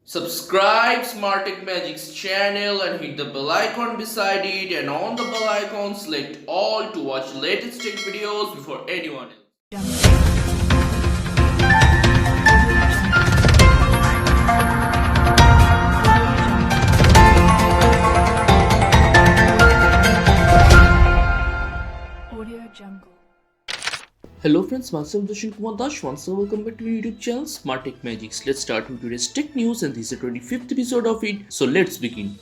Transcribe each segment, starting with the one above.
Subscribe Smart Tech Magic's channel and hit the bell icon beside it, and on the bell icon select all to watch latest tech videos before anyone else. Hello friends, myself Dashin Kumar Das. Once again, welcome back to my YouTube channel Smart Tech Magics. Let's start with today's tech news, and this is the 25th episode of it. So let's begin.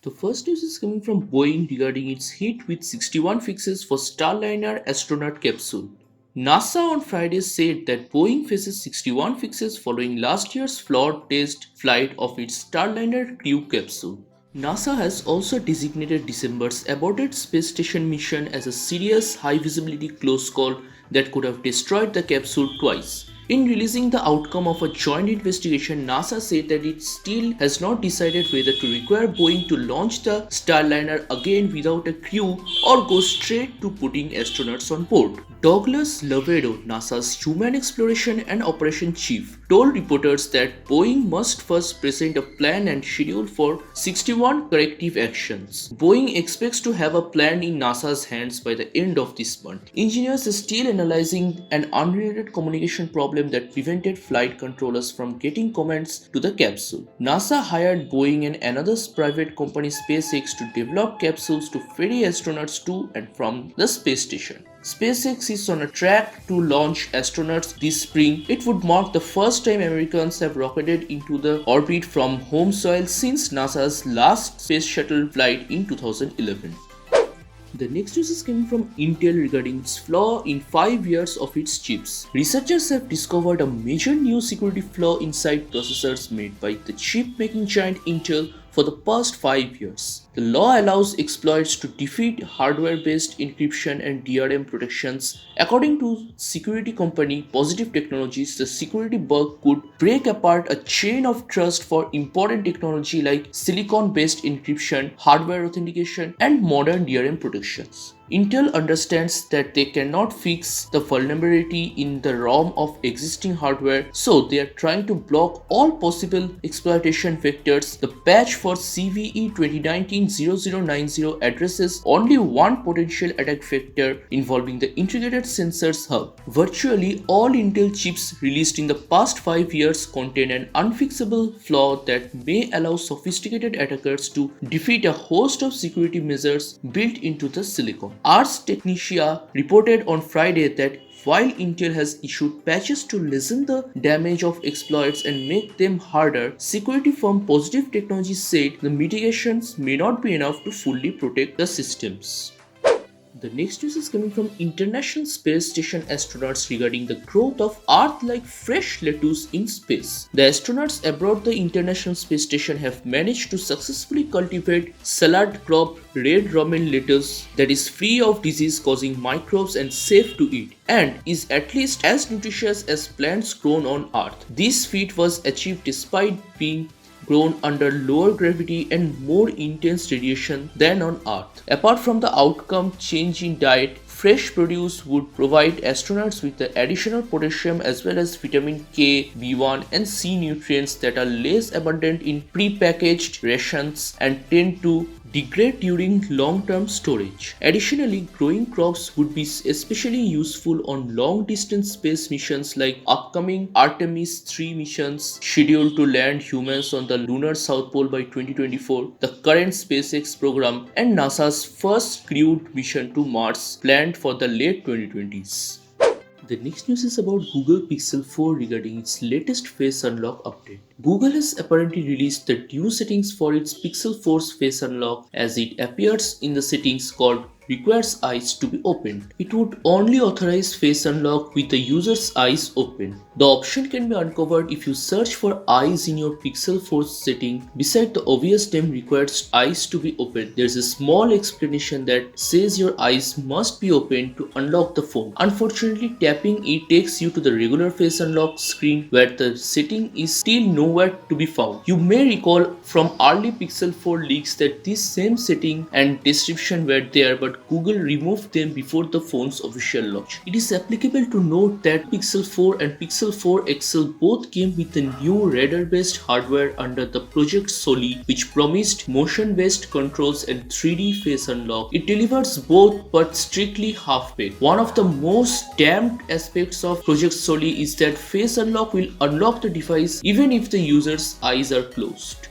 The first news is coming from Boeing regarding its hit with 61 fixes for Starliner astronaut capsule. NASA on Friday said that Boeing faces 61 fixes following last year's flawed test flight of its Starliner crew capsule. NASA has also designated December's aborted space station mission as a serious high visibility close call that could have destroyed the capsule twice. In releasing the outcome of a joint investigation, NASA said that it still has not decided whether to require Boeing to launch the Starliner again without a crew or go straight to putting astronauts on board. Douglas Lovedo, NASA's Human Exploration and Operation Chief, told reporters that Boeing must first present a plan and schedule for 61 corrective actions. Boeing expects to have a plan in NASA's hands by the end of this month. Engineers are still analyzing an unrelated communication problem that prevented flight controllers from getting commands to the capsule. NASA hired Boeing and another private company, SpaceX, to develop capsules to ferry astronauts to and from the space station. SpaceX is on a track to launch astronauts this spring. It would mark the first time Americans have rocketed into the orbit from home soil since NASA's last space shuttle flight in 2011. The next news is coming from Intel regarding its flaw in 5 years of its chips. Researchers have discovered a major new security flaw inside processors made by the chip-making giant Intel for the past 5 years. The law allows exploits to defeat hardware-based encryption and DRM protections. According to security company Positive Technologies, the security bug could break apart a chain of trust for important technology like silicon-based encryption, hardware authentication, and modern DRM protections. Intel understands that they cannot fix the vulnerability in the ROM of existing hardware, so they are trying to block all possible exploitation vectors. The patch for CVE 2019-0090 addresses only one potential attack vector involving the integrated sensors hub. Virtually all Intel chips released in the past 5 years contain an unfixable flaw that may allow sophisticated attackers to defeat a host of security measures built into the silicon. Ars Technica reported on Friday that while Intel has issued patches to lessen the damage of exploits and make them harder, security firm Positive Technologies said the mitigations may not be enough to fully protect the systems. The next news is coming from International Space Station astronauts regarding the growth of Earth-like fresh lettuce in space. The astronauts aboard the International Space Station have managed to successfully cultivate salad crop red romaine lettuce that is free of disease-causing microbes and safe to eat, and is at least as nutritious as plants grown on Earth. This feat was achieved despite being grown under lower gravity and more intense radiation than on Earth. Apart from the outcome change in diet, fresh produce would provide astronauts with the additional potassium as well as vitamin K, B1 and C nutrients that are less abundant in pre-packaged rations and tend to degrade during long-term storage. Additionally, growing crops would be especially useful on long-distance space missions like upcoming Artemis 3 missions scheduled to land humans on the lunar South Pole by 2024, the current SpaceX program, and NASA's first crewed mission to Mars planned for the late 2020s. The next news is about Google Pixel 4 regarding its latest Face Unlock update. Google has apparently released the new settings for its Pixel 4's Face Unlock as it appears in the settings called requires eyes to be opened. It would only authorize face unlock with the user's eyes open. The option can be uncovered if you search for eyes in your Pixel 4 setting. Beside the obvious name requires eyes to be open, there's a small explanation that says your eyes must be open to unlock the phone. Unfortunately, tapping it takes you to the regular face unlock screen where the setting is still nowhere to be found. You may recall from early Pixel 4 leaks that this same setting and description were there, but but Google removed them before the phone's official launch. It is applicable to note that Pixel 4 and Pixel 4 XL both came with the new radar-based hardware under the Project Soli, which promised motion-based controls and 3D face unlock. It delivers both but strictly half-baked. One of the most damned aspects of Project Soli is that face unlock will unlock the device even if the user's eyes are closed.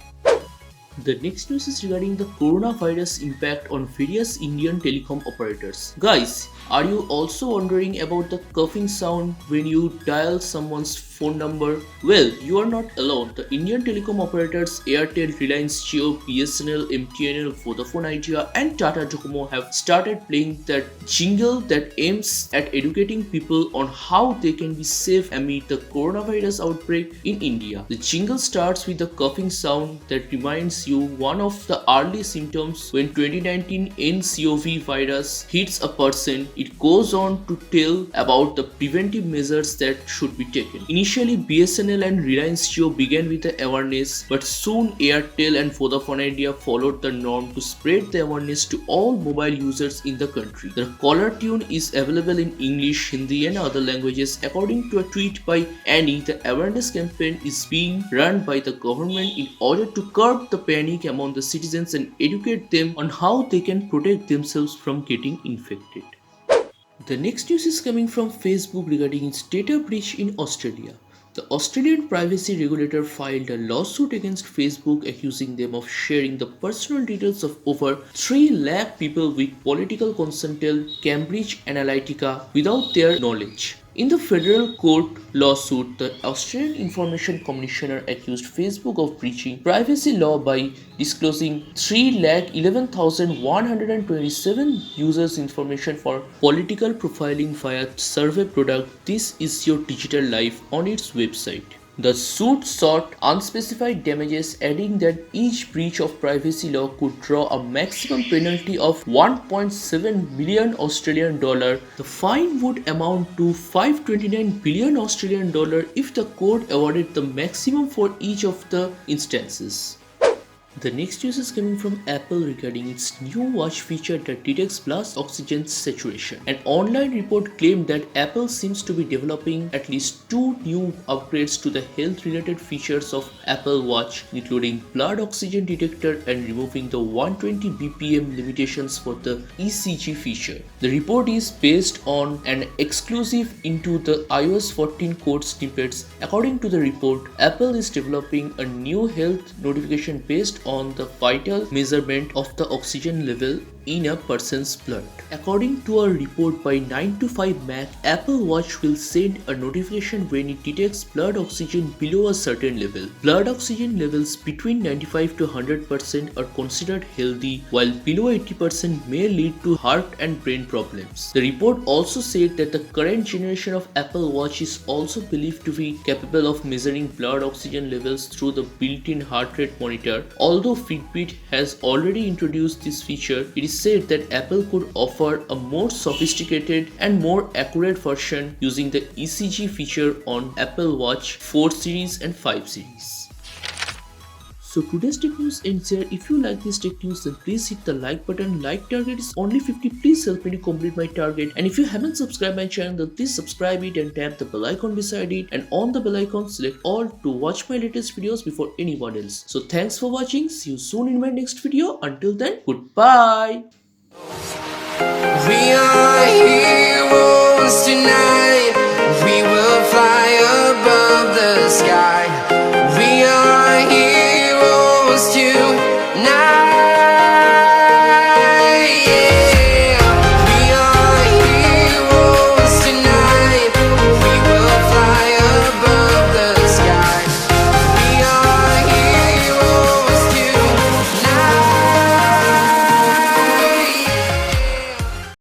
The next news is regarding the coronavirus impact on various Indian telecom operators. Guys, are you also wondering about the coughing sound when you dial someone's phone number? Well, you are not alone. The Indian telecom operators Airtel, Reliance Jio, BSNL, MTNL, Vodafone Idea and Tata Docomo have started playing that jingle that aims at educating people on how they can be safe amid the coronavirus outbreak in India. The jingle starts with the coughing sound that reminds you one of the early symptoms when 2019 nCoV virus hits a person. It goes on to tell about the preventive measures that should be taken. Initially, BSNL and Reliance Jio began with the awareness, but soon Airtel and Vodafone Idea followed the norm to spread the awareness to all mobile users in the country. The caller tune is available in English, Hindi and other languages. According to a tweet by Annie, the awareness campaign is being run by the government in order to curb the panic among the citizens and educate them on how they can protect themselves from getting infected. The next news is coming from Facebook regarding its data breach in Australia. The Australian privacy regulator filed a lawsuit against Facebook accusing them of sharing the personal details of over 3 lakh people with political consultant Cambridge Analytica without their knowledge. In the federal court lawsuit, the Australian Information Commissioner accused Facebook of breaching privacy law by disclosing 3,11,127 users' information for political profiling via survey product This Is Your Digital Life on its website. The suit sought unspecified damages, adding that each breach of privacy law could draw a maximum penalty of 1.7 million Australian dollar. The fine would amount to 529 billion Australian dollar if the court awarded the maximum for each of the instances. The next news is coming from Apple regarding its new watch feature that detects blast oxygen saturation. An online report claimed that Apple seems to be developing at least 2 new upgrades to the health-related features of Apple Watch, including blood oxygen detector and removing the 120 BPM limitations for the ECG feature. The report is based on an exclusive into the iOS 14 code snippets. According to the report, Apple is developing a new health notification based on the vital measurement of the oxygen level in a person's blood. According to a report by 9to5Mac, Apple Watch will send a notification when it detects blood oxygen below a certain level. Blood oxygen levels between 95 to 100% are considered healthy, while below 80% may lead to heart and brain problems. The report also said that the current generation of Apple Watch is also believed to be capable of measuring blood oxygen levels through the built-in heart rate monitor. Although Fitbit has already introduced this feature, it is said that Apple could offer a more sophisticated and more accurate version using the ECG feature on Apple Watch 4 series and 5 series. So today's tech news ends here. If you like this tech news, then please hit the like button. Like target is only 50. Please help me to complete my target. And if you haven't subscribed my channel, then please subscribe it and tap the bell icon beside it. And on the bell icon, select all to watch my latest videos before anyone else. So thanks for watching. See you soon in my next video. Until then, goodbye. We are heroes tonight.